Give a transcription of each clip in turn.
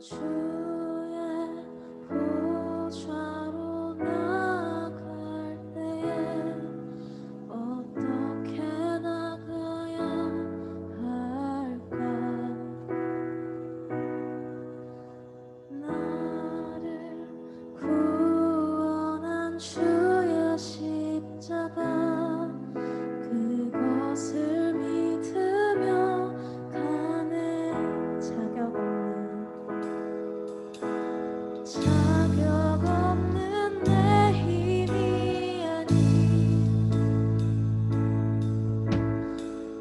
주의 보좌로 나갈 때에 어떻게 나가야 할까? 나를 구원한 주의 십자가 그것을 믿으며 가네. 자격 없는 내 힘이 아닌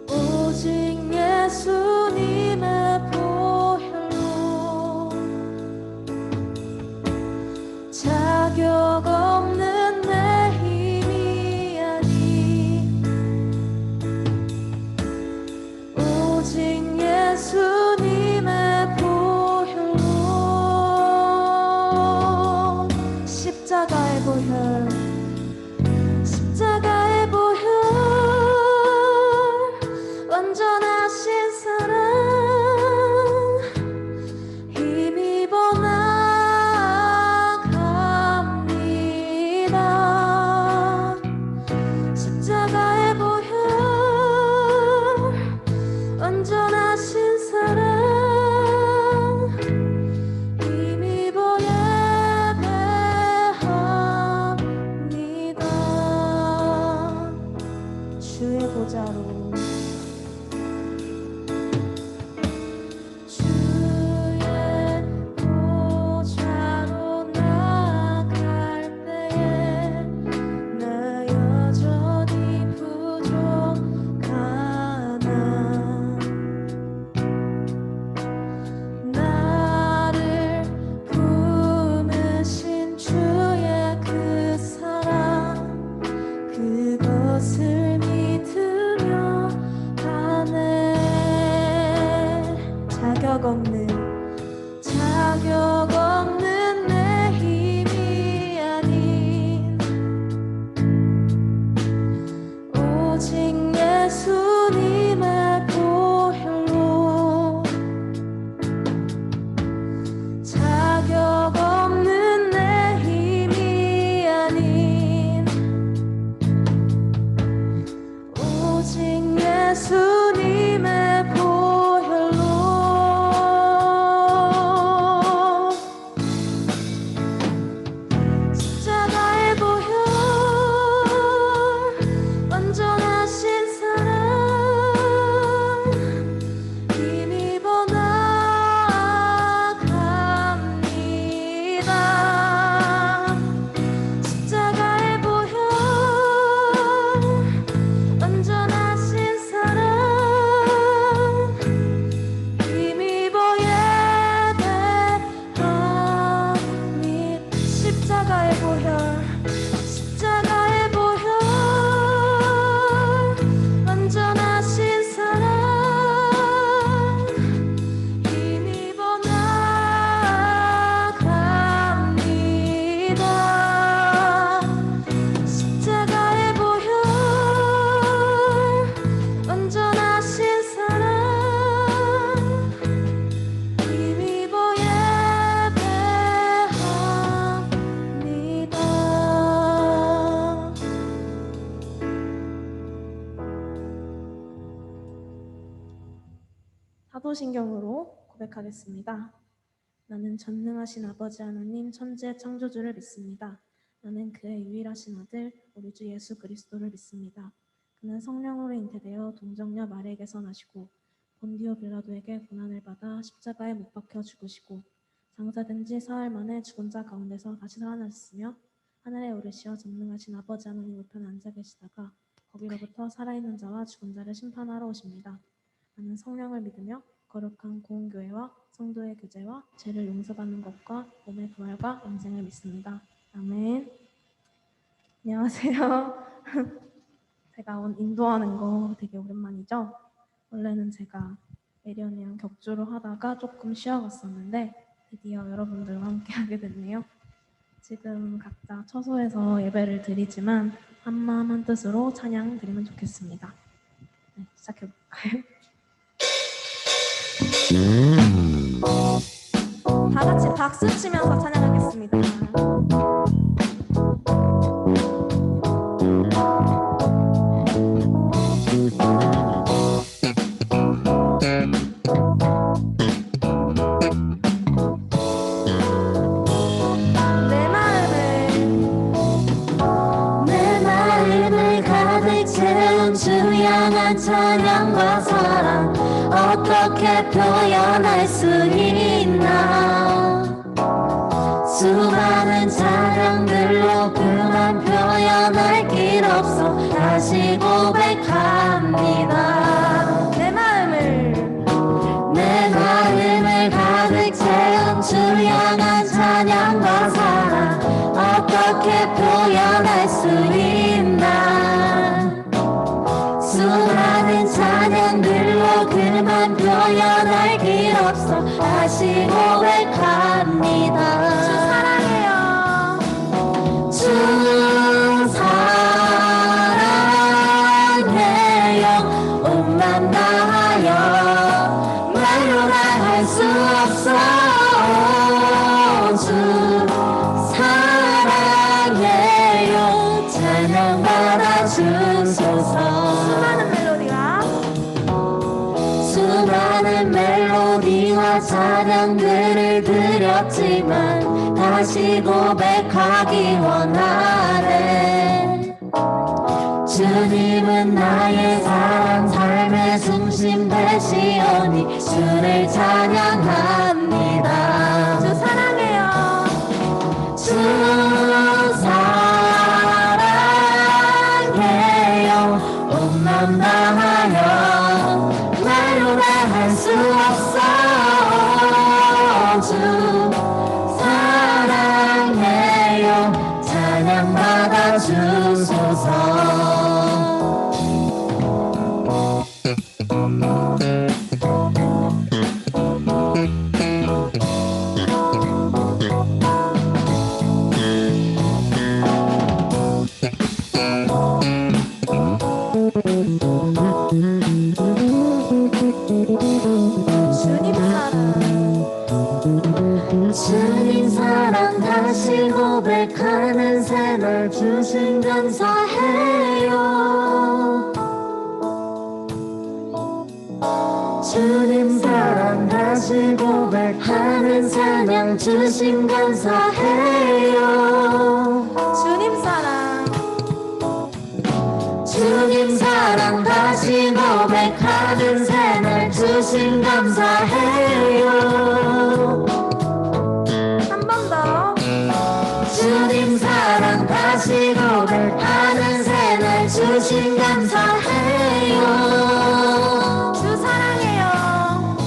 오직 예수님의 보혈로 자격 없는 내 힘이 아닌 오직 예수님의 보혈로 십자가의 보혈 십자가의 보혈 완전하신 사랑 힘입어 나갑니다. 십자가의 보혈 완전하신 사랑 힘입어 예배합니다. 주의 보좌로 주의 보좌로 나갈 때에 나 여전히 부족하나 나를 품으신 주의 그 사랑 그것을 믿으며 가네. 자격 없는 내 힘이 아닌 오직 예수님의 보혈로 자격 없는 내 힘이 아닌 오직 예수님의 보혈로 십자가의 보혈 완전하신 사랑 힘입어 나갑니다. 십자가의 보혈 완전하신 사랑 힘입어 예배합니다. 십자가의 보혈 십자가의 보혈 완전하신 사랑 힘입어 나갑니다. 십자가의 보혈 완전하신 사랑 힘입어 예배합니다. 사도신경으로 고백하겠습니다. 나는 전능하신 아버지 하나님 천지의 창조주를 믿습니다. 나는 그의 유일하신 아들 우리 주 예수 그리스도를 믿습니다. 그는 성령으로 잉태되어 동정녀 마리에게서 나시고 본디오 빌라도에게 고난을 받아 십자가에 못 박혀 죽으시고 장사된 지 사흘 만에 죽은 자 가운데서 다시 살아나셨으며 하늘에 오르시어 전능하신 아버지 하나님 우편에 앉아 계시다가 거기로부터 살아있는 자와 죽은 자를 심판하러 오십니다. 나는 성령을 믿으며 거룩한 공교회와 성도의 교제와 죄를 용서받는 것과 몸의 부활과 영생을 믿습니다. 아멘. 안녕하세요. 제가 인도하는 거 되게 오랜만이죠? 원래는 제가 에리언이랑 격주로 하다가 조금 쉬어갔었는데 드디어 여러분들과 함께 하게 됐네요. 지금 각자 처소에서 예배를 드리지만 한마음 한뜻으로 찬양 드리면 좋겠습니다. 네, 시작해볼까요? 다 같이 박수 치면서 찬양하겠습니다. 찬양과 사랑 어떻게 표현할 수 있나. 수많은 찬양들로 그만 표현할 길 없어 다시 고백합니다. 내 마음을 가득 채운 주 향한 찬양과 사랑 어떻게 표현할 수 있나. 수많은 찬양들로 그만 표현할 길 없어 다시 고백합니다. 주 사랑해요. 주 사랑해요. 온맘 다하여 말로 다 할 수 없어. 주 사랑해요. 찬양받아 주소서. 수많은 멜로디와 찬양들을 드렸지만 다시 고백하기 원하네. 주님은 나의 사랑 삶의 중심 되시오니 주를 찬양합니다. 주 사랑해요. 주 사랑해요. 온맘 다하여 말로 다 할 수 없어. 주 사랑해요. 찬양받아 주소서. 주님 사랑 다시 고백하는 새날 주신 감사해요. 주님 사랑 다시 고백하는 찬양 주신 감사해요. 주님 사랑. 주님 사랑 다시 고백하는 새날 주신 감사해요. 주님 사랑 다시 고백하는 새날 주신 감사해요. 주 사랑해요.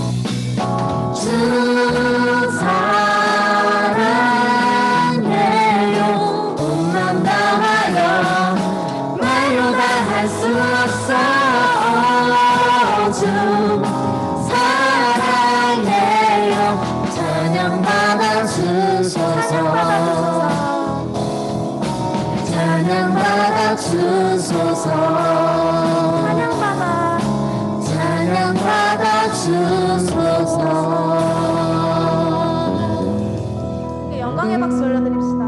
주 사랑해요. 온맘 다하여 말로 다 할 수 없어. 주 사랑해요. 찬양받아 주소서. 찬양받아 주소서. 찬양받아 주소서. 영광의 박수 올려드립시다.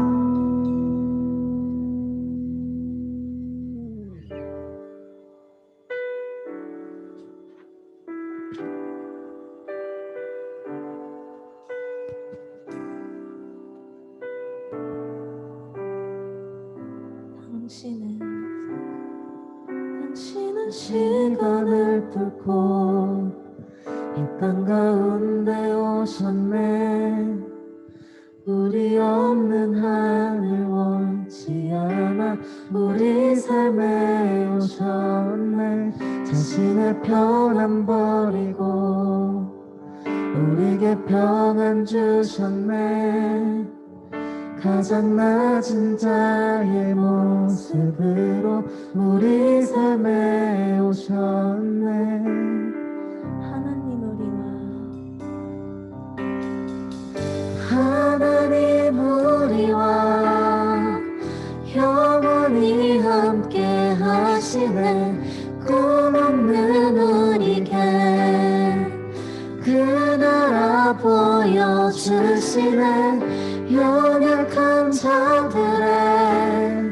당신은 시간을 뚫고 이 땅 가운데 오셨네. 우리 없는 하늘 원치 않아 우리 삶에 오셨네. 자신의 평안 버리고 우리에게 평안 주셨네. 가장 낮은 자의 모습으로 우리 삶에 오셨네. 하나님 우리와 영원히 함께 하시네. 꿈없는 우리에게 그 나라 보여 보여주시네. 연약한 자들의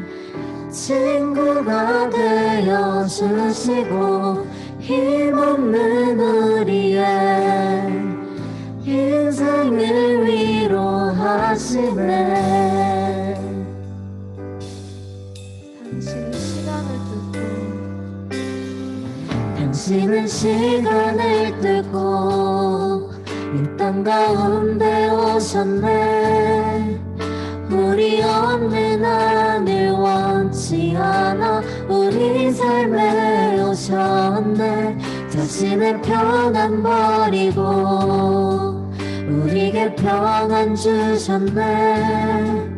친구가 되어주시고 힘없는 우리의 인생을 위로하시네. 당신은 시간을 뚫고 이 땅 가운데 오셨네. 우리 없는 하늘 원치 않아 우리 삶에 오셨네. 자신의 평안 버리고 우리에게 평안 주셨네.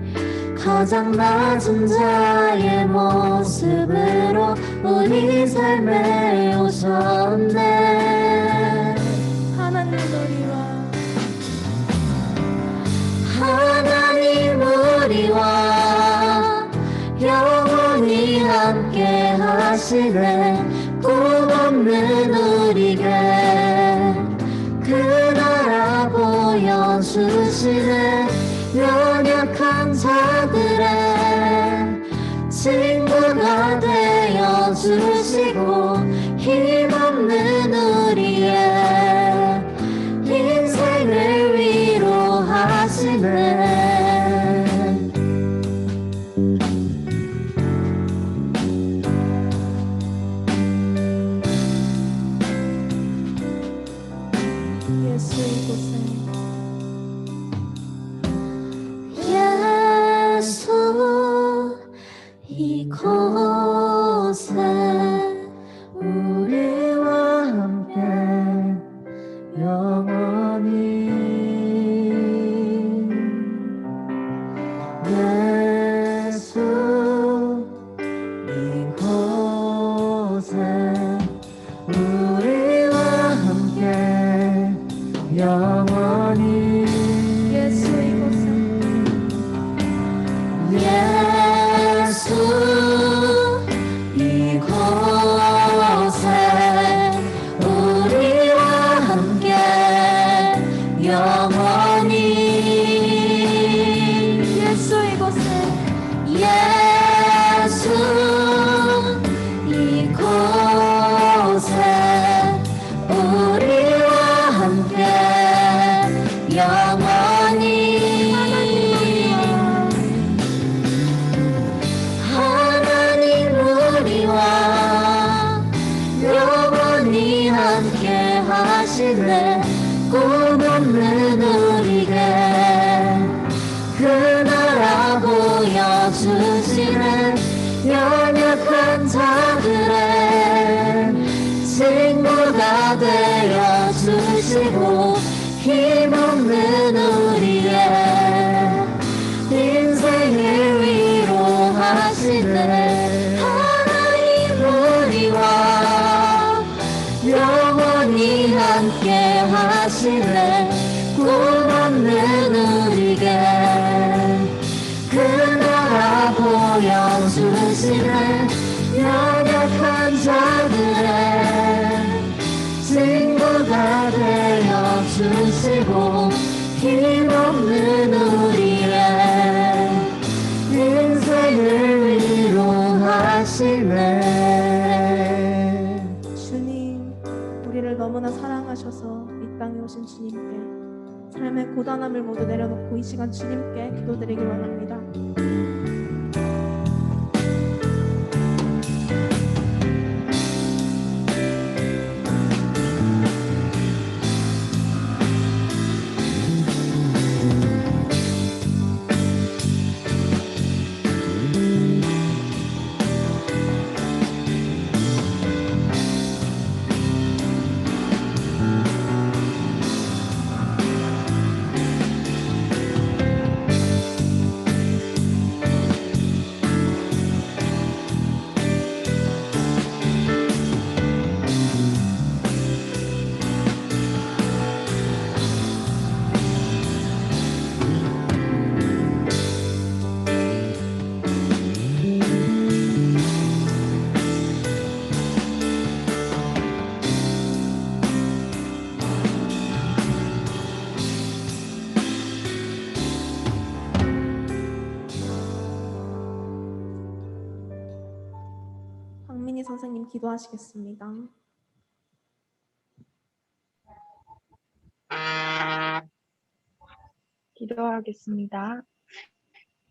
가장 낮은 자의 모습으로 우리 삶에 오셨네. 하나님 우리와 영원히 함께 하시네. 꿈없는 우리에게 그 나라 보여주시네. 연약한 자들의 친구가 되어주시고 힘없는 우리의 인생을 위로하시네. 예수 이곳에 우리와 함께 영원히. 예수 이곳에 우리와 함께 영원히. 예수 이곳에 우리와 함께 영원히. 예수 이곳에 우리와 함께 영원히. 하나님 우리와 영원히 함께 하시네. 꿈없는 우리에게 그 나라 보여주시네. 연약한 자들의 친구가 되어주시고 힘없는 우리의 인생을 위로하시네. 하나님 우리와 영원히 함께 하시네. 꿈없는 우리에게 그 나라 보여주시네. 연약한 자들의 친구가 되어주시고 힘없는 우리의 인생을 위로하시네. 주님, 우리를 너무나 사랑하셔서 이 땅에 오신 주님께 삶의 고단함을 모두 내려놓고 이 시간 주님께 기도드리기 원합니다. 김승희 선생님 기도하시겠습니다. 기도하겠습니다.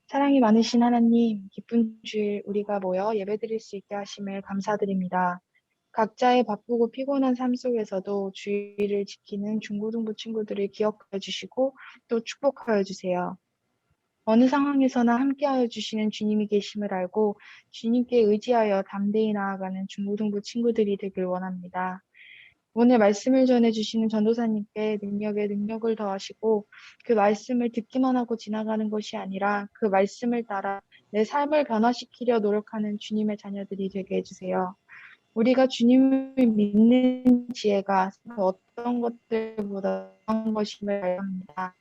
사랑이 많으신 하나님, 기쁜 주일 우리가 모여 예배드릴 수 있게 하심을 감사드립니다. 각자의 바쁘고 피곤한 삶 속에서도 주일을 지키는 중고등부 친구들을 기억하여 주시고 또 축복하여 주세요. 어느 상황에서나 함께하여 주시는 주님이 계심을 알고 주님께 의지하여 담대히 나아가는 중고등부 친구들이 되길 원합니다. 오늘 말씀을 전해주시는 전도사님께 능력에 능력을 더하시고 그 말씀을 듣기만 하고 지나가는 것이 아니라 그 말씀을 따라 내 삶을 변화시키려 노력하는 주님의 자녀들이 되게 해주세요. 우리가 주님을 믿는 지혜가 어떤 것들보다 중요한 것임을 알아야 합니다.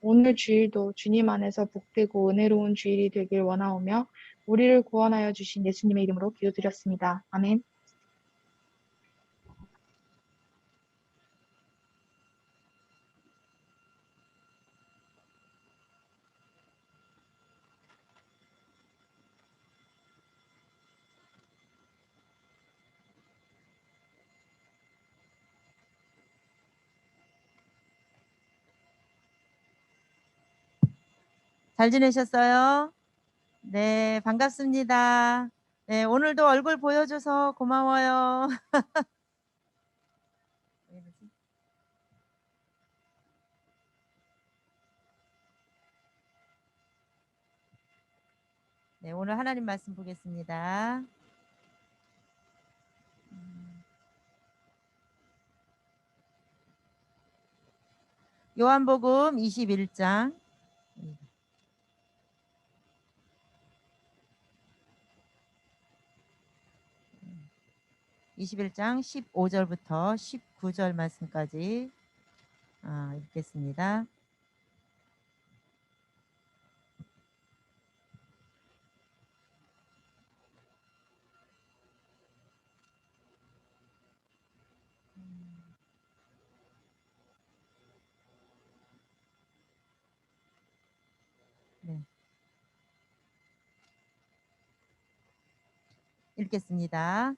오늘 주일도 주님 안에서 복되고 은혜로운 주일이 되길 원하오며 우리를 구원하여 주신 예수님의 이름으로 기도드렸습니다. 아멘. 잘 지내셨어요? 네, 반갑습니다. 네, 오늘도 얼굴 보여줘서 고마워요. 네, 오늘 하나님 말씀 보겠습니다. 요한복음 21장 21장 15절부터 19절 말씀까지 읽겠습니다. 네. 읽겠습니다.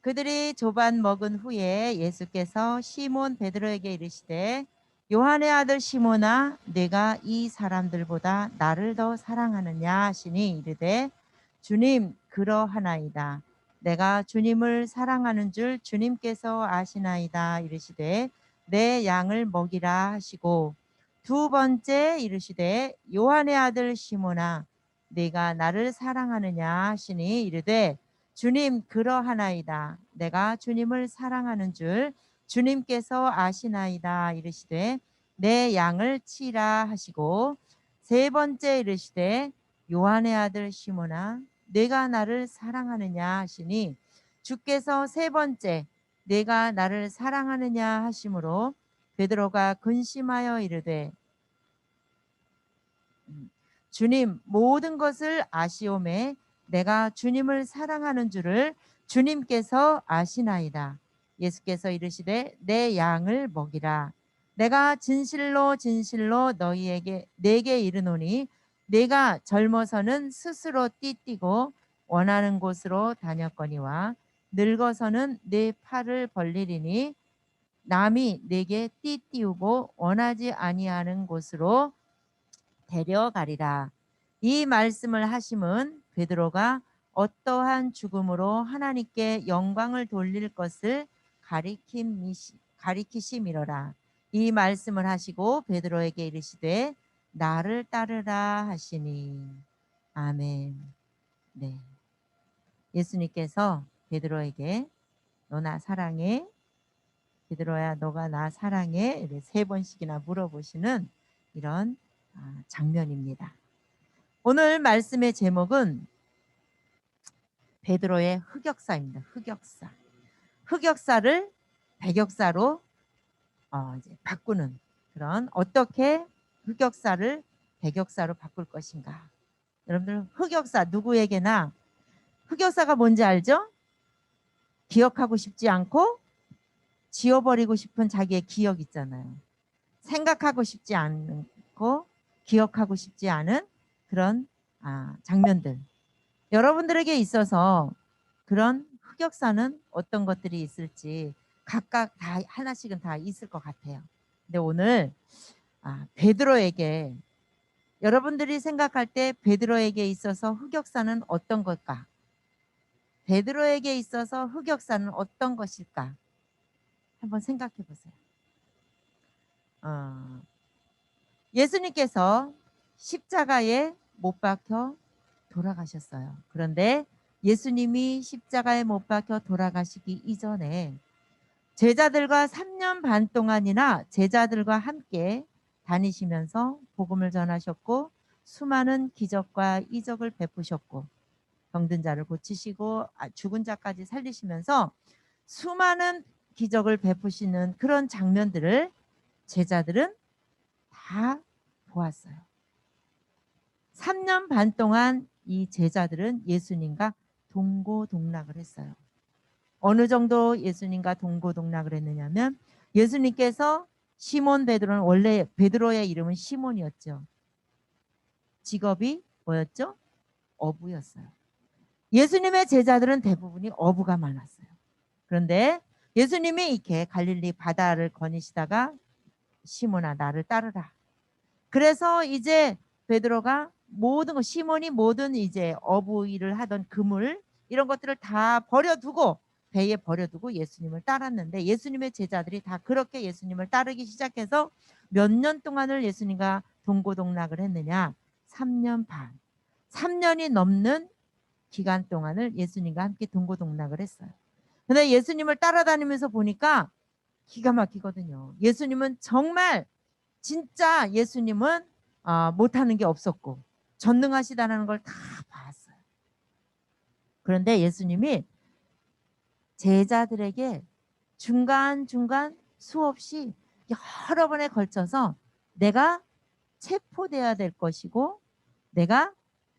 그들이 조반 먹은 후에 예수께서 시몬 베드로에게 이르시되 요한의 아들 시몬아 네가 이 사람들보다 나를 더 사랑하느냐 하시니 이르되 주님 그러하나이다. 내가 주님을 사랑하는 줄 주님께서 아시나이다 이르시되 내 양을 먹이라 하시고 두 번째 이르시되 요한의 아들 시몬아 네가 나를 사랑하느냐 하시니 이르되 주님 그러하나이다. 내가 주님을 사랑하는 줄 주님께서 아시나이다 이르시되 내 양을 치라 하시고 세 번째 이르시되 요한의 아들 시몬아 내가 나를 사랑하느냐 하시니 주께서 세 번째 내가 나를 사랑하느냐 하심으로 베드로가 근심하여 이르되 주님 모든 것을 아시오매 내가 주님을 사랑하는 줄을 주님께서 아시나이다. 예수께서 이르시되 내 양을 먹이라. 내가 진실로 진실로 내게 이르노니 내가 젊어서는 스스로 띠띠고 원하는 곳으로 다녔거니와 늙어서는 내 팔을 벌리리니 남이 내게 띠띠우고 원하지 아니하는 곳으로 데려가리라. 이 말씀을 하심은 베드로가 어떠한 죽음으로 하나님께 영광을 돌릴 것을 가리키심이로라. 이 말씀을 하시고 베드로에게 이르시되 나를 따르라 하시니. 아멘. 네. 예수님께서 베드로에게 너 나 사랑해? 베드로야 너가 나 사랑해? 이렇게 세 번씩이나 물어보시는 이런 장면입니다. 오늘 말씀의 제목은 베드로의 흑역사입니다. 흑역사. 흑역사를 백역사로 이제 바꾸는 그런 어떻게 흑역사를 백역사로 바꿀 것인가. 여러분들 흑역사 누구에게나 흑역사가 뭔지 알죠? 기억하고 싶지 않고 지워버리고 싶은 자기의 기억 있잖아요. 생각하고 싶지 않고 기억하고 싶지 않은 그런 장면들. 여러분들에게 있어서 그런 흑역사는 어떤 것들이 있을지 각각 다 하나씩은 다 있을 것 같아요. 근데 오늘 베드로에게, 여러분들이 생각할 때 베드로에게 있어서 흑역사는 어떤 걸까? 베드로에게 있어서 흑역사는 어떤 것일까? 한번 생각해 보세요. 예수님께서 십자가에 못 박혀 돌아가셨어요. 그런데 예수님이 십자가에 못 박혀 돌아가시기 이전에 제자들과 3년 반 동안이나 제자들과 함께 다니시면서 복음을 전하셨고 수많은 기적과 이적을 베푸셨고 병든 자를 고치시고 죽은 자까지 살리시면서 수많은 기적을 베푸시는 그런 장면들을 제자들은 다 보았어요. 3년 반 동안 이 제자들은 예수님과 동고동락을 했어요. 어느 정도 예수님과 동고동락을 했느냐면 예수님께서 시몬 베드로는, 원래 베드로의 이름은 시몬이었죠. 직업이 뭐였죠? 어부였어요. 예수님의 제자들은 대부분이 어부가 많았어요. 그런데 예수님이 이렇게 갈릴리 바다를 거니시다가 시몬아 나를 따르라. 그래서 이제 베드로가 모든 거, 시몬이 모든 이제 어부 일을 하던 그물 이런 것들을 다 버려두고 배에 버려두고 예수님을 따랐는데 예수님의 제자들이 다 그렇게 예수님을 따르기 시작해서 몇 년 동안을 예수님과 동고동락을 했느냐? 3년 반. 3년이 넘는 기간 동안을 예수님과 함께 동고동락을 했어요. 근데 예수님을 따라다니면서 보니까 기가 막히거든요. 예수님은 정말 진짜 예수님은 못하는 게 없었고 전능하시다는 걸 다 봤어요. 그런데 예수님이 제자들에게 중간중간 수없이 여러 번에 걸쳐서 내가 체포돼야 될 것이고 내가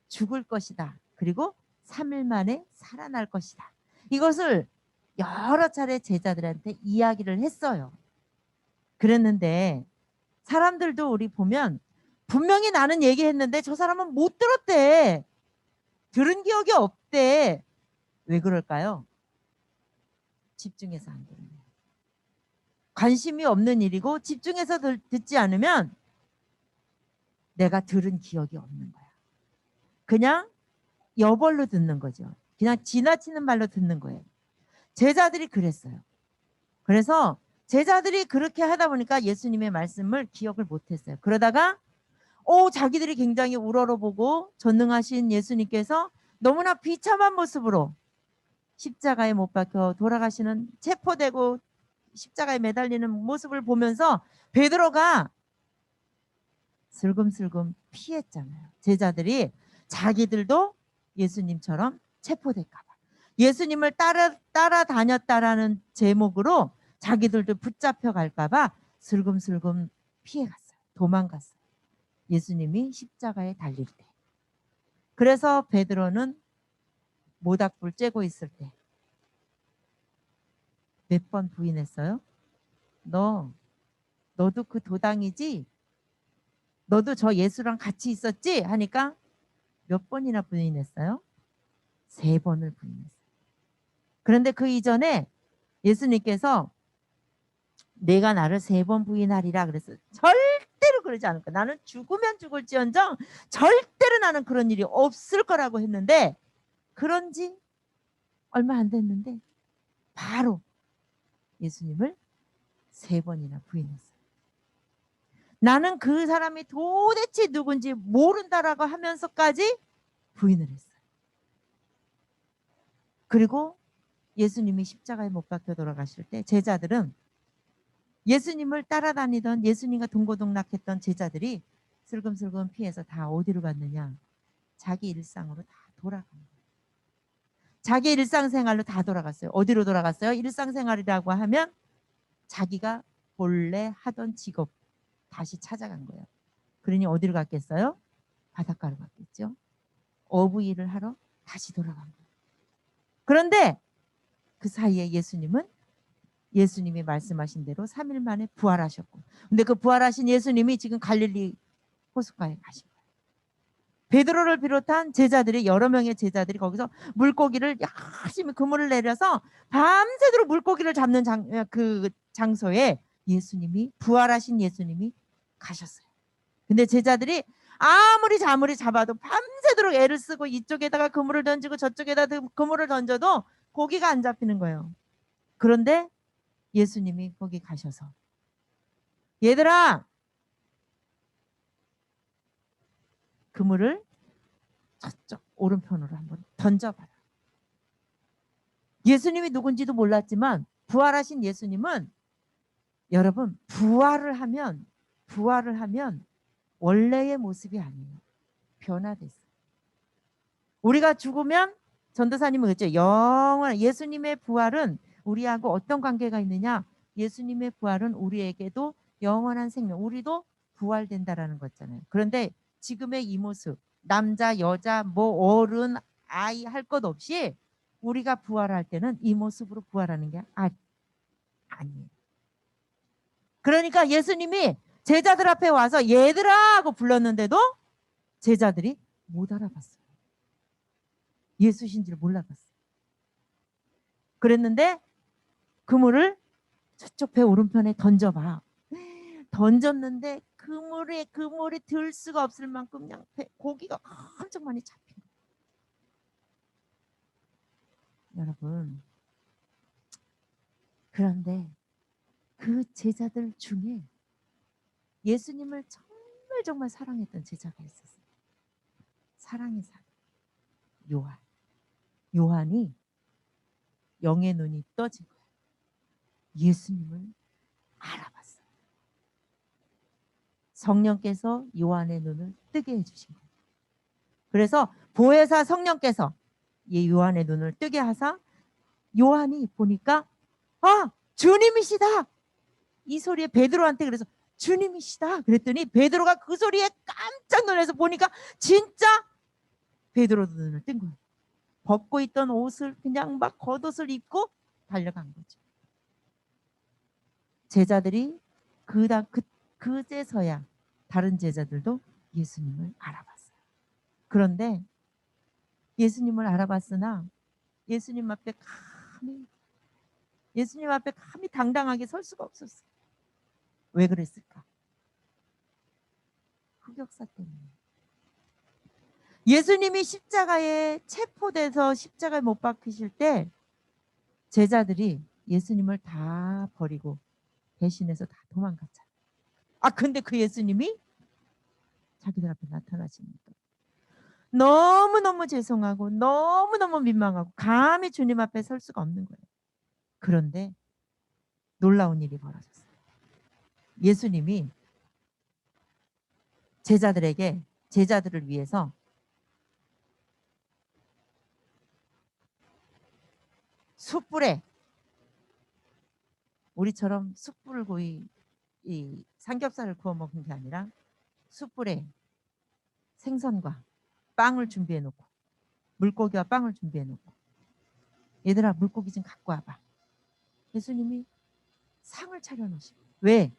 죽을 것이다. 그리고 3일 만에 살아날 것이다. 이것을 여러 차례 제자들한테 이야기를 했어요. 그랬는데 사람들도 우리 보면 분명히 나는 얘기했는데 저 사람은 못 들었대. 들은 기억이 없대. 왜 그럴까요? 집중해서 안 들어요. 관심이 없는 일이고 집중해서 듣지 않으면 내가 들은 기억이 없는 거야. 그냥 여벌로 듣는 거죠. 그냥 지나치는 말로 듣는 거예요. 제자들이 그랬어요. 그래서 제자들이 그렇게 하다 보니까 예수님의 말씀을 기억을 못했어요. 그러다가 자기들이 굉장히 우러러보고 전능하신 예수님께서 너무나 비참한 모습으로 십자가에 못 박혀 돌아가시는, 체포되고 십자가에 매달리는 모습을 보면서 베드로가 슬금슬금 피했잖아요. 제자들이 자기들도 예수님처럼 체포될까 봐. 예수님을 따라다녔다라는 제목으로 자기들도 붙잡혀 갈까 봐 슬금슬금 피해갔어요. 도망갔어요. 예수님이 십자가에 달릴 때. 그래서 베드로는 모닥불 쬐고 있을 때 몇 번 부인했어요? 너도 그 도당이지? 너도 저 예수랑 같이 있었지? 하니까 몇 번이나 부인했어요? 3번을 부인했어요. 그런데 그 이전에 예수님께서 내가 나를 3번 부인하리라 그랬어요. 절대로 그러지 않을 거야. 나는 죽으면 죽을지언정 절대로 나는 그런 일이 없을 거라고 했는데 그런 지 얼마 안 됐는데 바로 예수님을 3번이나 부인했어요. 나는 그 사람이 도대체 누군지 모른다라고 하면서까지 부인을 했어요. 그리고 예수님이 십자가에 못 박혀 돌아가실 때 제자들은 예수님을 따라다니던, 예수님과 동고동락했던 제자들이 슬금슬금 피해서 다 어디로 갔느냐? 자기 일상으로 다 돌아간 거예요. 자기 일상생활로 다 돌아갔어요. 어디로 돌아갔어요? 일상생활이라고 하면 자기가 본래 하던 직업 다시 찾아간 거예요. 그러니 어디로 갔겠어요? 바닷가로 갔겠죠. 어부 일을 하러 다시 돌아간 거예요. 그런데 그 사이에 예수님이 말씀하신 대로 3일 만에 부활하셨고, 근데 그 부활하신 예수님이 지금 갈릴리 호숫가에 가신 거예요. 베드로를 비롯한 제자들이 여러 명의 제자들이 거기서 물고기를 열심히 그물을 내려서 밤새도록 물고기를 잡는 그 장소에 예수님이 부활하신 예수님이 가셨어요. 근데 제자들이 아무리 잡아도 밤새도록 애를 쓰고 이쪽에다가 그물을 던지고 저쪽에다 그물을 던져도 고기가 안 잡히는 거예요. 그런데 예수님이 거기 가셔서 얘들아 그물을 저쪽 오른편으로 한번 던져봐라. 예수님이 누군지도 몰랐지만 부활하신 예수님은 여러분 부활을 하면 원래의 모습이 아니에요. 변화됐어요. 우리가 죽으면 전도사님은 그랬죠. 영원 예수님의 부활은 우리하고 어떤 관계가 있느냐? 예수님의 부활은 우리에게도 영원한 생명, 우리도 부활된다라는 거잖아요. 그런데 지금의 이 모습, 남자, 여자, 뭐 어른, 아이 할 것 없이 우리가 부활할 때는 이 모습으로 부활하는 게 아니에요. 그러니까 예수님이 제자들 앞에 와서 얘들아 하고 불렀는데도 제자들이 못 알아봤어요. 예수신지를 몰라봤어요. 그랬는데 그물을 저쪽 배 오른편에 던져봐. 던졌는데 그물이 들 수가 없을 만큼 그냥 고기가 엄청 많이 잡힌 거예요. 여러분, 그런데 그 제자들 중에 예수님을 정말 사랑했던 제자가 있었어요. 사랑의 사람 요한. 요한이 영의 눈이 떠진 거예요. 예수님을 알아봤어요. 성령께서 요한의 눈을 뜨게 해주신 거예요. 그래서 보혜사 성령께서 이 요한의 눈을 뜨게 하사 요한이 보니까 주님이시다. 이 소리에 베드로한테 그래서 주님이시다 그랬더니 베드로가 그 소리에 깜짝 놀라서 보니까 진짜 베드로도 눈을 뜬 거예요. 벗고 있던 옷을 그냥 막 겉옷을 입고 달려간 거죠. 제자들이 그제서야 다른 제자들도 예수님을 알아봤어요. 그런데 예수님을 알아봤으나 예수님 앞에 감히 당당하게 설 수가 없었어요. 왜 그랬을까? 흑역사 때문에. 예수님이 십자가에 체포돼서 십자가에 못 박히실 때 제자들이 예수님을 다 버리고 배신해서 다 도망갔잖아요. 근데 그 예수님이 자기들 앞에 나타나시니까 너무너무 죄송하고 너무너무 민망하고 감히 주님 앞에 설 수가 없는 거예요. 그런데 놀라운 일이 벌어졌어요. 예수님이 제자들을 위해서 숯불에 우리처럼 숯불을 거의 이 삼겹살을 구워 먹는 게 아니라 숯불에 생선과 빵을 준비해 놓고 물고기와 빵을 준비해 놓고 얘들아 물고기 좀 갖고 와봐. 예수님이 상을 차려놓으시고 왜?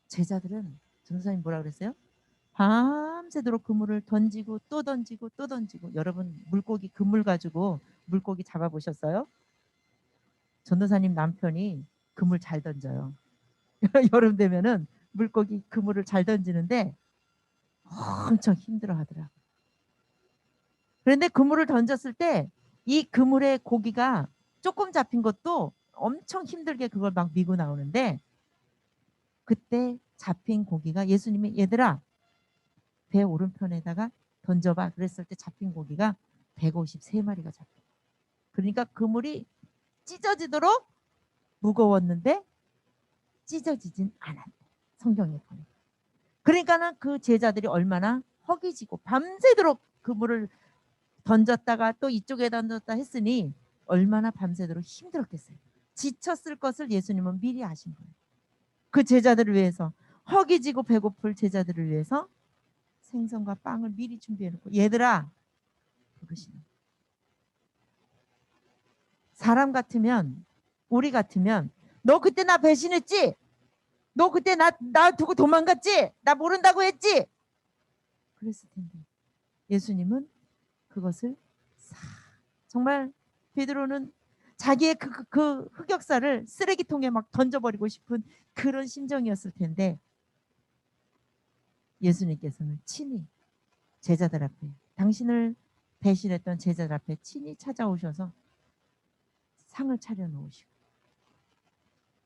제자들은 전도사님 뭐라 그랬어요? 밤새도록 그물을 던지고 또 던지고 또 던지고. 여러분 물고기 그물 가지고 물고기 잡아보셨어요? 전도사님 남편이 그물 잘 던져요. 여름 되면은 물고기 그물을 잘 던지는데 엄청 힘들어 하더라고요. 그런데 그물을 던졌을 때 이 그물에 고기가 조금 잡힌 것도 엄청 힘들게 그걸 막 미고 나오는데 그때 잡힌 고기가 예수님이 얘들아 배 오른편에다가 던져봐 그랬을 때 잡힌 고기가 153마리가 잡혀요. 그러니까 그물이 찢어지도록 무거웠는데 찢어지진 않았대. 성경에 보니까. 그러니까는 그 제자들이 얼마나 허기지고 밤새도록 그물을 던졌다가 또 이쪽에 던졌다 했으니 얼마나 밤새도록 힘들었겠어요. 지쳤을 것을 예수님은 미리 아신 거예요. 그 제자들을 위해서 허기지고 배고플 제자들을 위해서 생선과 빵을 미리 준비해놓고 얘들아 부르시는 사람 같으면 우리 같으면 너 그때 나 배신했지? 너 그때 나 두고 도망갔지? 나 모른다고 했지? 그랬을 텐데 예수님은 그것을 정말 베드로는 자기의 그 흑역사를 쓰레기통에 막 던져버리고 싶은 그런 심정이었을 텐데 예수님께서는 친히 제자들 앞에 당신을 배신했던 제자들 앞에 친히 찾아오셔서 상을 차려놓으시고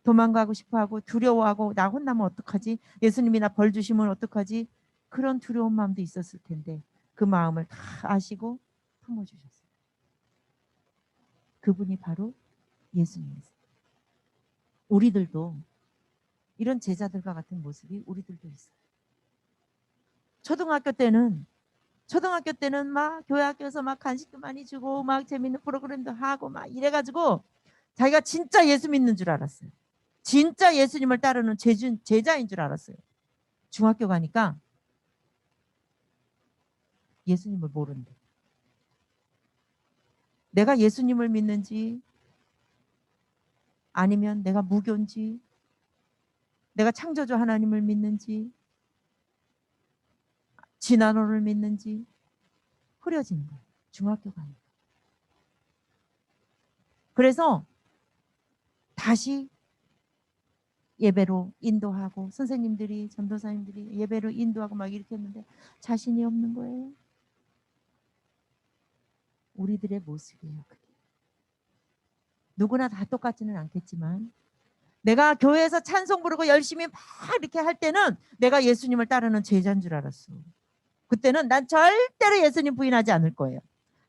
도망가고 싶어하고 두려워하고 나 혼나면 어떡하지? 예수님이 나 벌 주시면 어떡하지? 그런 두려운 마음도 있었을 텐데 그 마음을 다 아시고 품어주셨어요. 그분이 바로 예수님이세요. 우리들도 이런 제자들과 같은 모습이 우리들도 있어요. 초등학교 때는 막 교회 학교에서 막 간식도 많이 주고 막 재밌는 프로그램도 하고 막 이래가지고 자기가 진짜 예수 믿는 줄 알았어요. 진짜 예수님을 따르는 제자인 줄 알았어요. 중학교 가니까 예수님을 모른대. 내가 예수님을 믿는지 아니면 내가 무교인지 내가 창조주 하나님을 믿는지 진화론을 믿는지 흐려지는 거예요. 중학교 가니까. 그래서 다시 예배로 인도하고 선생님들이 전도사님들이 예배로 인도하고 막 이렇게 했는데 자신이 없는 거예요. 우리들의 모습이에요. 그게. 누구나 다 똑같지는 않겠지만 내가 교회에서 찬송 부르고 열심히 막 이렇게 할 때는 내가 예수님을 따르는 제자인 줄 알았어. 그때는 난 절대로 예수님 부인하지 않을 거예요.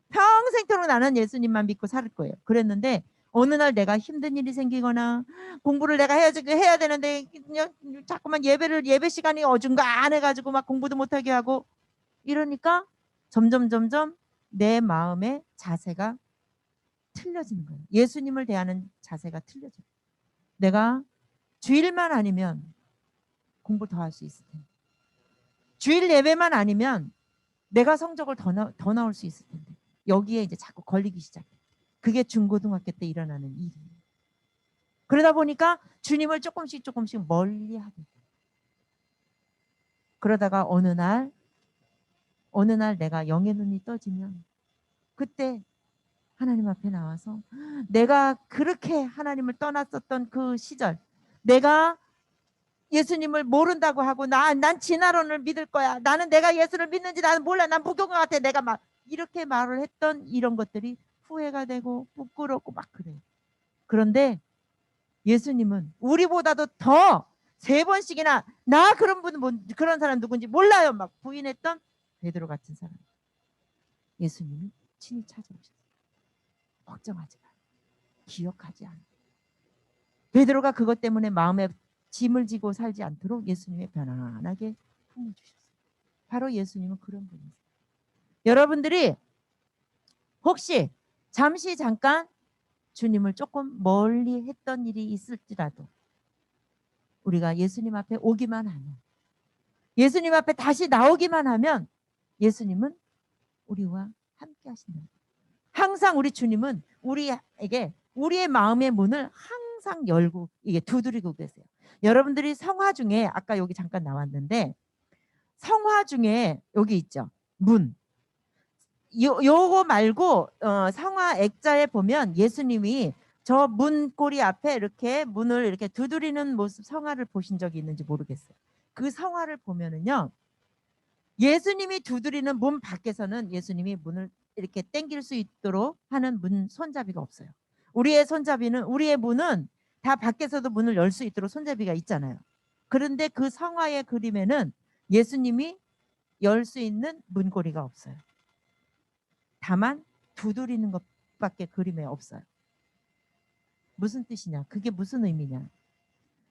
평생토록 나는 예수님만 믿고 살 거예요. 그랬는데 어느 날 내가 힘든 일이 생기거나 공부를 내가 해야 되는데 그냥 자꾸만 예배 시간이 어중간해가지고 막 공부도 못하게 하고 이러니까 점점 내 마음의 자세가 틀려지는 거예요. 예수님을 대하는 자세가 틀려져요. 내가 주일만 아니면 공부 더 할 수 있을 텐데 주일 예배만 아니면 내가 성적을 더 나올 수 있을 텐데 여기에 이제 자꾸 걸리기 시작해. 그게 중고등학교 때 일어나는 일이에요. 그러다 보니까 주님을 조금씩 멀리 하게 돼요. 그러다가 어느 날 내가 영의 눈이 떠지면 그때 하나님 앞에 나와서 내가 그렇게 하나님을 떠났었던 그 시절 내가 예수님을 모른다고 하고 난 진화론을 믿을 거야. 나는 내가 예수를 믿는지 나는 몰라. 난 무교인 것 같아. 내가 막 이렇게 말을 했던 이런 것들이 후회가 되고 부끄럽고 막 그래요. 그런데 예수님은 우리보다도 더 3번씩이나 나 그런 사람 누군지 몰라요. 막 부인했던 베드로 같은 사람. 예수님이 친히 찾아오셨어요. 걱정하지 마. 기억하지 않아. 베드로가 그것 때문에 마음에 짐을 지고 살지 않도록 예수님이 편안하게 품어주셨어요. 바로 예수님은 그런 분이세요. 여러분들이 혹시 잠깐 주님을 조금 멀리 했던 일이 있을지라도 우리가 예수님 앞에 오기만 하면 예수님 앞에 다시 나오기만 하면 예수님은 우리와 함께 하신다. 항상 우리 주님은 우리에게 우리의 마음의 문을 항상 열고 이게 두드리고 계세요. 여러분들이 성화 중에 아까 여기 잠깐 나왔는데 성화 중에 여기 있죠. 문. 요거 말고 성화 액자에 보면 예수님이 저 문고리 앞에 이렇게 문을 이렇게 두드리는 모습 성화를 보신 적이 있는지 모르겠어요. 그 성화를 보면은요. 예수님이 두드리는 문 밖에서는 예수님이 문을 이렇게 당길 수 있도록 하는 문 손잡이가 없어요. 우리의 문은 다 밖에서도 문을 열 수 있도록 손잡이가 있잖아요. 그런데 그 성화의 그림에는 예수님이 열 수 있는 문고리가 없어요. 다만 두드리는 것밖에 그림에 없어요. 무슨 뜻이냐? 그게 무슨 의미냐?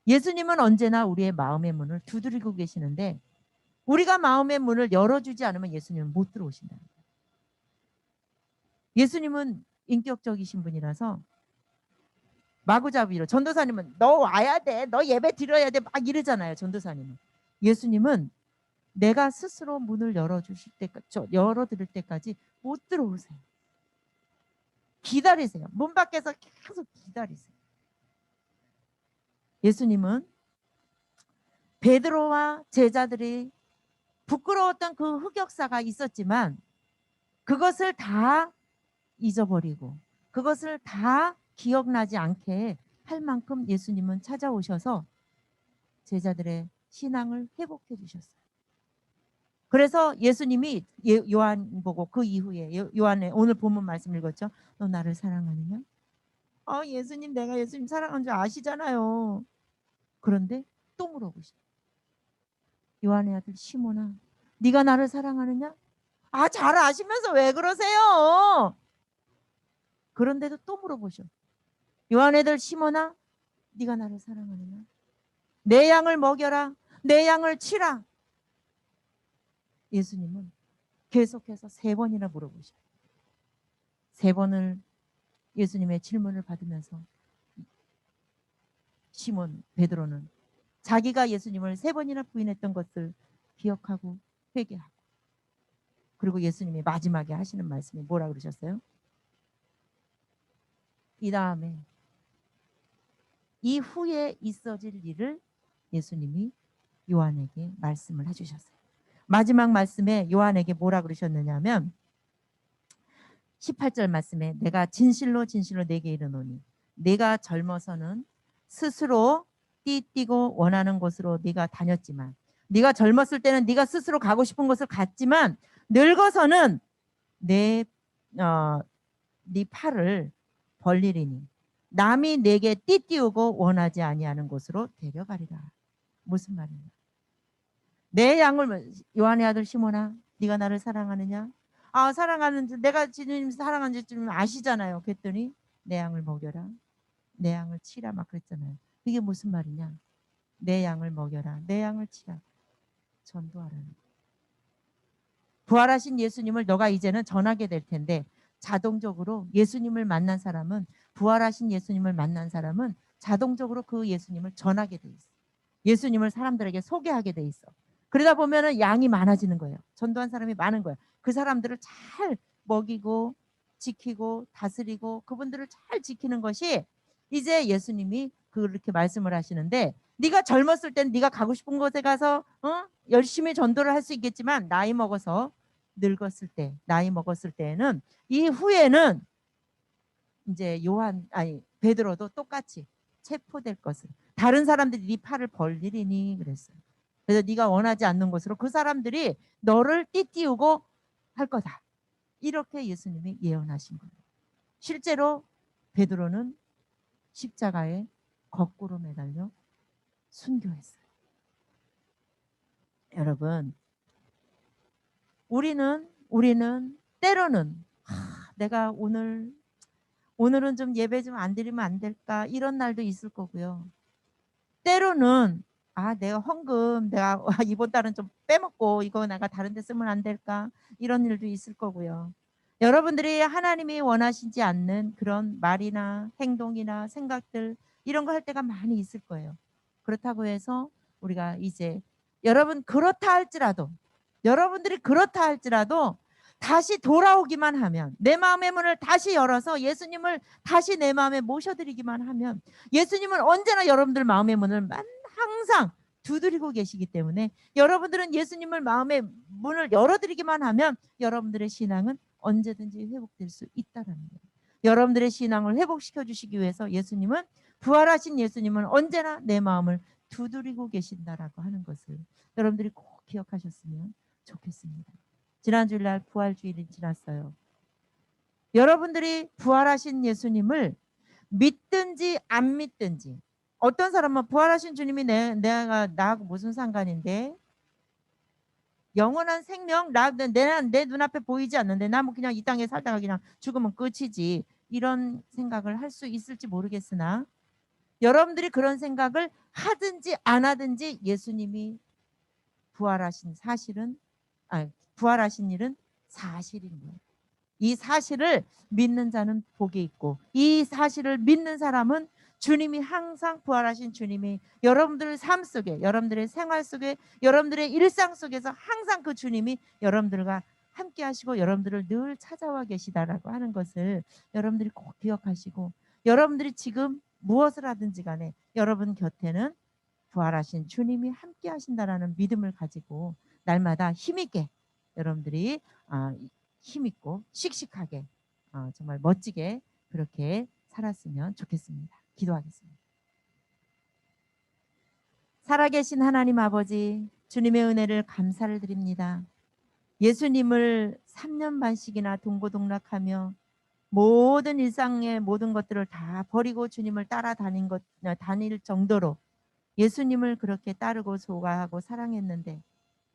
예수님은 언제나 우리의 마음의 문을 두드리고 계시는데 우리가 마음의 문을 열어주지 않으면 예수님은 못 들어오신다. 예수님은 인격적이신 분이라서 마구잡이로 전도사님은 너 와야 돼. 너 예배 드려야 돼. 막 이러잖아요. 전도사님은. 예수님은 내가 스스로 문을 열어드릴 때까지 못 들어오세요. 기다리세요. 문 밖에서 계속 기다리세요. 예수님은 베드로와 제자들이 부끄러웠던 그 흑역사가 있었지만 그것을 다 잊어버리고 그것을 다 기억나지 않게 할 만큼 예수님은 찾아오셔서 제자들의 신앙을 회복해 주셨어요. 그래서 예수님이 요한 보고 그 이후에 요한의 오늘 본문 말씀 읽었죠. 너 나를 사랑하느냐? 예수님, 내가 예수님 사랑하는 줄 아시잖아요. 그런데 또 물어보시죠. 요한의 아들 시몬아, 네가 나를 사랑하느냐? 잘 아시면서 왜 그러세요? 그런데도 또 물어보셔. 요한의 아들 시몬아, 네가 나를 사랑하느냐? 내 양을 먹여라. 내 양을 치라. 예수님은 계속해서 3번이나 물어보셔요. 3번을 예수님의 질문을 받으면서 시몬 베드로는 자기가 예수님을 3번이나 부인했던 것을 기억하고 회개하고, 그리고 예수님이 마지막에 하시는 말씀이 뭐라 그러셨어요? 이 다음에 이후에 있어질 일을 예수님이 요한에게 말씀을 해주셨어요. 마지막 말씀에 요한에게 뭐라 그러셨느냐면 18절 말씀에 내가 진실로 진실로 내게 이르노니 네가 젊어서는 스스로 띠뛰고 원하는 곳으로 네가 다녔지만, 네가 젊었을 때는 네가 스스로 가고 싶은 곳을 갔지만 늙어서는 네 팔을 벌리리니 남이 내게 띠띠우고 원하지 아니하는 곳으로 데려가리라. 무슨 말이냐? 내 양을, 요한의 아들 시몬아, 네가 나를 사랑하느냐? 사랑하는지, 내가 주님 사랑하는지 좀 아시잖아요. 그랬더니 내 양을 먹여라, 내 양을 치라 막 그랬잖아요. 이게 무슨 말이냐? 내 양을 먹여라, 내 양을 치라. 전도하라는 거예요. 부활하신 예수님을 너가 이제는 전하게 될 텐데, 자동적으로 예수님을 만난 사람은, 부활하신 예수님을 만난 사람은 자동적으로 그 예수님을 전하게 돼 있어. 예수님을 사람들에게 소개하게 돼 있어. 그러다 보면은 양이 많아지는 거예요. 전도한 사람이 많은 거예요. 그 사람들을 잘 먹이고 지키고 다스리고 그분들을 잘 지키는 것이, 이제 예수님이 그렇게 말씀을 하시는데, 네가 젊었을 땐 네가 가고 싶은 곳에 가서 열심히 전도를 할 수 있겠지만, 나이 먹어서 늙었을 때, 나이 먹었을 때는, 이후에는 이제 베드로도 똑같이 체포될 것을, 다른 사람들이 네 팔을 벌리리니 그랬어요. 그래서 네가 원하지 않는 곳으로 그 사람들이 너를 띠띠우고 할 거다. 이렇게 예수님이 예언하신 거예요. 실제로 베드로는 십자가에 거꾸로 매달려 순교했어요. 여러분, 우리는 때로는 내가 오늘은 좀 예배 좀 안 드리면 안 될까, 이런 날도 있을 거고요. 때로는 내가 헌금 내가 이번 달은 좀 빼먹고 이거 내가 다른 데 쓰면 안 될까, 이런 일도 있을 거고요. 여러분들이 하나님이 원하시지 않는 그런 말이나 행동이나 생각들, 이런 거 할 때가 많이 있을 거예요. 그렇다고 해서 우리가 이제 여러분들이 그렇다 할지라도 다시 돌아오기만 하면, 내 마음의 문을 다시 열어서 예수님을 다시 내 마음에 모셔드리기만 하면, 예수님은 언제나 여러분들 마음의 문을 항상 두드리고 계시기 때문에, 여러분들은 예수님을 마음의 문을 열어드리기만 하면 여러분들의 신앙은 언제든지 회복될 수 있다는 거예요. 여러분들의 신앙을 회복시켜 주시기 위해서 부활하신 예수님은 언제나 내 마음을 두드리고 계신다라고 하는 것을 여러분들이 꼭 기억하셨으면 좋겠습니다. 지난 주일날 부활주일이 지났어요. 여러분들이 부활하신 예수님을 믿든지 안 믿든지, 어떤 사람은 부활하신 주님이 나하고 무슨 상관인데, 영원한 생명, 내 눈앞에 보이지 않는데 나 뭐 그냥 이 땅에 살다가 그냥 죽으면 끝이지, 이런 생각을 할 수 있을지 모르겠으나, 여러분들이 그런 생각을 하든지 안 하든지 예수님이 부활하신 일은 사실인 거예요. 이 사실을 믿는 자는 복이 있고, 이 사실을 믿는 사람은 주님이 항상, 부활하신 주님이 여러분들의 삶 속에, 여러분들의 생활 속에, 여러분들의 일상 속에서 항상 그 주님이 여러분들과 함께 하시고 여러분들을 늘 찾아와 계시다라고 하는 것을 여러분들이 꼭 기억하시고, 여러분들이 지금 무엇을 하든지 간에 여러분 곁에는 부활하신 주님이 함께 하신다라는 믿음을 가지고 날마다 힘있게 여러분들이 힘있고 씩씩하게 정말 멋지게 그렇게 살았으면 좋겠습니다. 기도하겠습니다. 살아계신 하나님 아버지, 주님의 은혜를 감사를 드립니다. 예수님을 3년 반씩이나 동고동락하며 모든 일상의 모든 것들을 다 버리고 주님을 따라 다닐 정도로 예수님을 그렇게 따르고 소가하고 사랑했는데,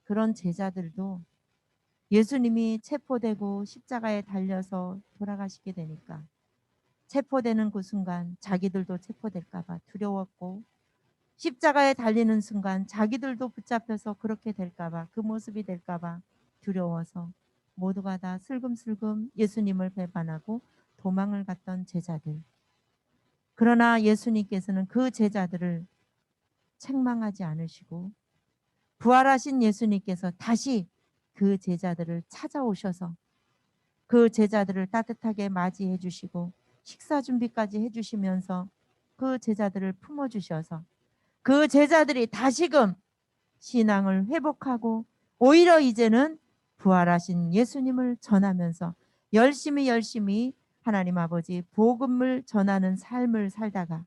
그런 제자들도 예수님이 체포되고 십자가에 달려서 돌아가시게 되니까 체포되는 그 순간 자기들도 체포될까 봐 두려웠고, 십자가에 달리는 순간 자기들도 붙잡혀서 그렇게 될까 봐, 그 모습이 될까 봐 두려워서 모두가 다 슬금슬금 예수님을 배반하고 도망을 갔던 제자들. 그러나 예수님께서는 그 제자들을 책망하지 않으시고 부활하신 예수님께서 다시 그 제자들을 찾아오셔서 그 제자들을 따뜻하게 맞이해 주시고 식사 준비까지 해주시면서 그 제자들을 품어주셔서 그 제자들이 다시금 신앙을 회복하고 오히려 이제는 부활하신 예수님을 전하면서 열심히 하나님 아버지 복음을 전하는 삶을 살다가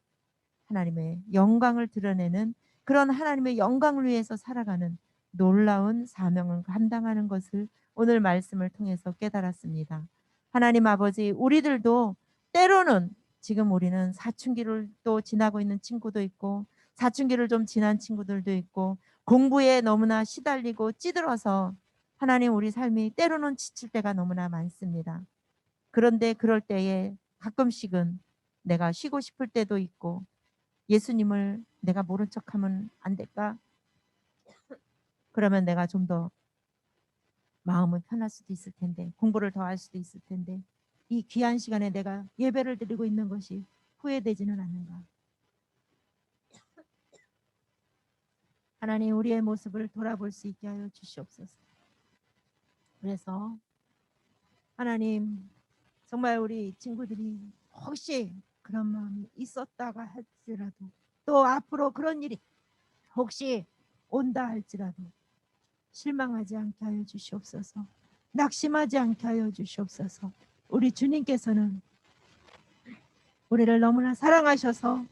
하나님의 영광을 드러내는 그런 하나님의 영광을 위해서 살아가는 놀라운 사명을 감당하는 것을 오늘 말씀을 통해서 깨달았습니다. 하나님 아버지, 우리들도 때로는 지금 우리는 사춘기를 또 지나고 있는 친구도 있고 사춘기를 좀 지난 친구들도 있고 공부에 너무나 시달리고 찌들어서 하나님 우리 삶이 때로는 지칠 때가 너무나 많습니다. 그런데 그럴 때에 가끔씩은 내가 쉬고 싶을 때도 있고 예수님을 내가 모른 척하면 안 될까? 그러면 내가 좀 더 마음은 편할 수도 있을 텐데 공부를 더 할 수도 있을 텐데 이 귀한 시간에 내가 예배를 드리고 있는 것이 후회되지는 않는가? 하나님 우리의 모습을 돌아볼 수 있게 하여 주시옵소서. 그래서 하나님 정말 우리 친구들이 혹시 그런 마음이 있었다가 할지라도 또 앞으로 그런 일이 혹시 온다 할지라도 실망하지 않게 하여 주시옵소서. 낙심하지 않게 하여 주시옵소서. 우리 주님께서는 우리를 너무나 사랑하셔서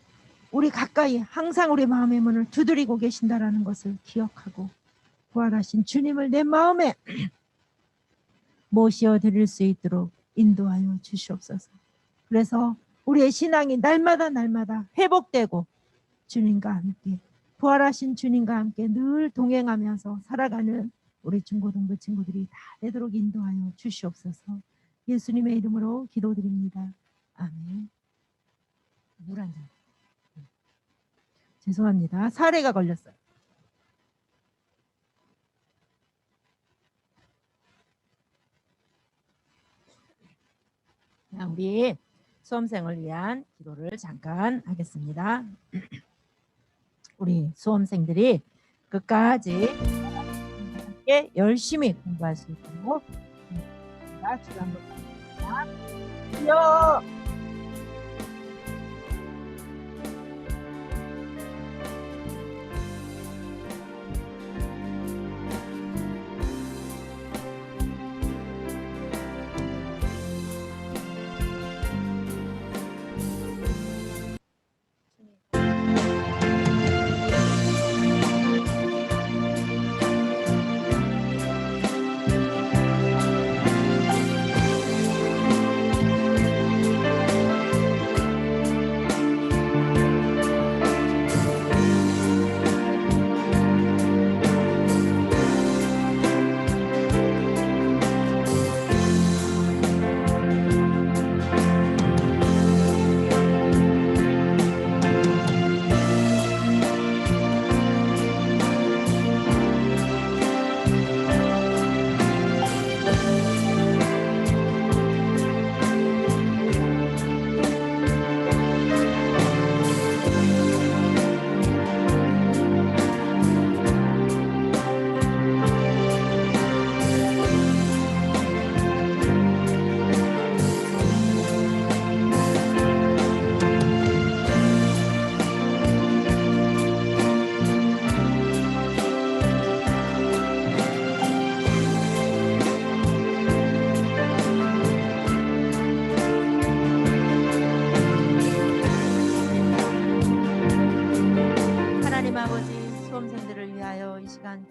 우리 가까이 항상 우리 마음의 문을 두드리고 계신다라는 것을 기억하고 부활하신 주님을 내 마음에 모시어 드릴 수 있도록 인도하여 주시옵소서. 그래서 우리의 신앙이 날마다 회복되고 주님과 함께 부활하신 주님과 함께 늘 동행하면서 살아가는 우리 중고등부 친구들이 다 되도록 인도하여 주시옵소서. 예수님의 이름으로 기도드립니다. 아멘. 물 한 잔. 죄송합니다. 사례가 걸렸어요. 자, 우리 수험생을 위한 기도를 잠깐 하겠습니다. 우리 수험생들이 끝까지 함께 열심히 공부할 수 있도록 주를 한번 부탁드립니다.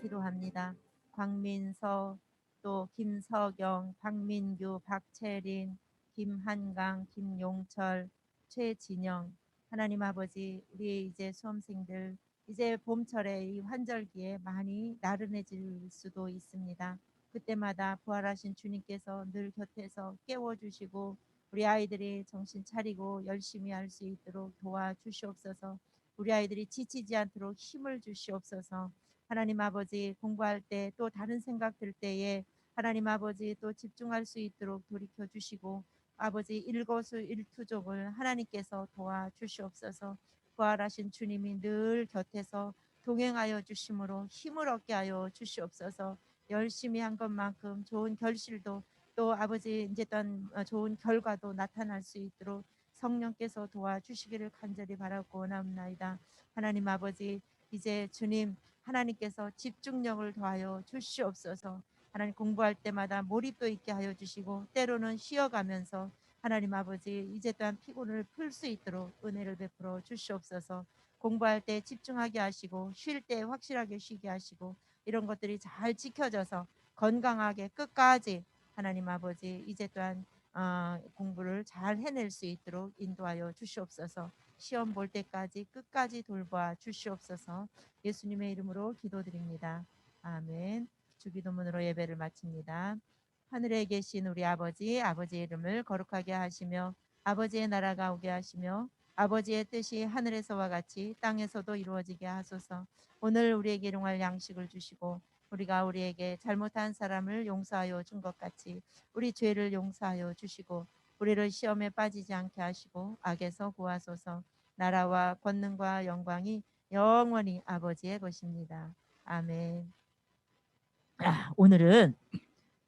기도합니다. 광민서, 또 김서경, 박민규, 박채린, 김한강, 김용철, 최진영, 하나님 아버지, 우리 이제 수험생들 이제 봄철에 이 환절기에 많이 나른해질 수도 있습니다. 그때마다 부활하신 주님께서 늘 곁에서 깨워주시고 우리 아이들이 정신 차리고 열심히 할 수 있도록 도와주시옵소서. 우리 아이들이 지치지 않도록 힘을 주시옵소서. 하나님 아버지, 공부할 때 또 다른 생각 들 때에 하나님 아버지 또 집중할 수 있도록 돌이켜 주시고 아버지 일거수일투족을 하나님께서 도와주시옵소서. 부활하신 주님이 늘 곁에서 동행하여 주심으로 힘을 얻게 하여 주시옵소서. 열심히 한 것만큼 좋은 결실도 또 아버지 이제 어떤 좋은 결과도 나타날 수 있도록 성령께서 도와주시기를 간절히 바라고 원합니다. 하나님 아버지, 이제 주님 하나님께서 집중력을 더하여 주시옵소서. 하나님 공부할 때마다 몰입도 있게 하여 주시고 때로는 쉬어가면서 하나님 아버지 이제 또한 피곤을 풀 수 있도록 은혜를 베풀어 주시옵소서. 공부할 때 집중하게 하시고 쉴 때 확실하게 쉬게 하시고 이런 것들이 잘 지켜져서 건강하게 끝까지 하나님 아버지 이제 또한 공부를 잘 해낼 수 있도록 인도하여 주시옵소서. 시험 볼 때까지 끝까지 돌봐 주시옵소서. 예수님의 이름으로 기도드립니다. 아멘. 주기도문으로 예배를 마칩니다. 하늘에 계신 우리 아버지, 아버지의 이름을 거룩하게 하시며 아버지의 나라가 오게 하시며 아버지의 뜻이 하늘에서와 같이 땅에서도 이루어지게 하소서. 오늘 우리에게 일용할 양식을 주시고 우리가 우리에게 잘못한 사람을 용서하여 준 것 같이 우리 죄를 용서하여 주시고 우리를 시험에 빠지지 않게 하시고 악에서 구하소서. 나라와 권능과 영광이 영원히 아버지의 것입니다. 아멘. 오늘은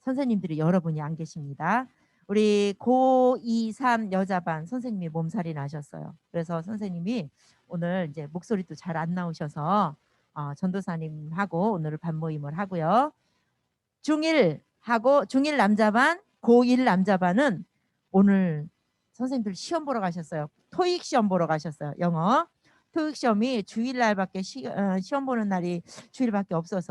선생님들이 여러분이 안 계십니다. 우리 고2, 3 여자반 선생님이 몸살이 나셨어요. 그래서 선생님이 오늘 이제 목소리도 잘 안 나오셔서 전도사님하고 오늘 반모임을 하고요. 중1 남자반, 고1 남자반은 오늘 선생님들 시험 보러 가셨어요. 토익 시험 보러 가셨어요. 영어. 토익 시험이 주일날밖에 시험 보는 날이 주일밖에 없어서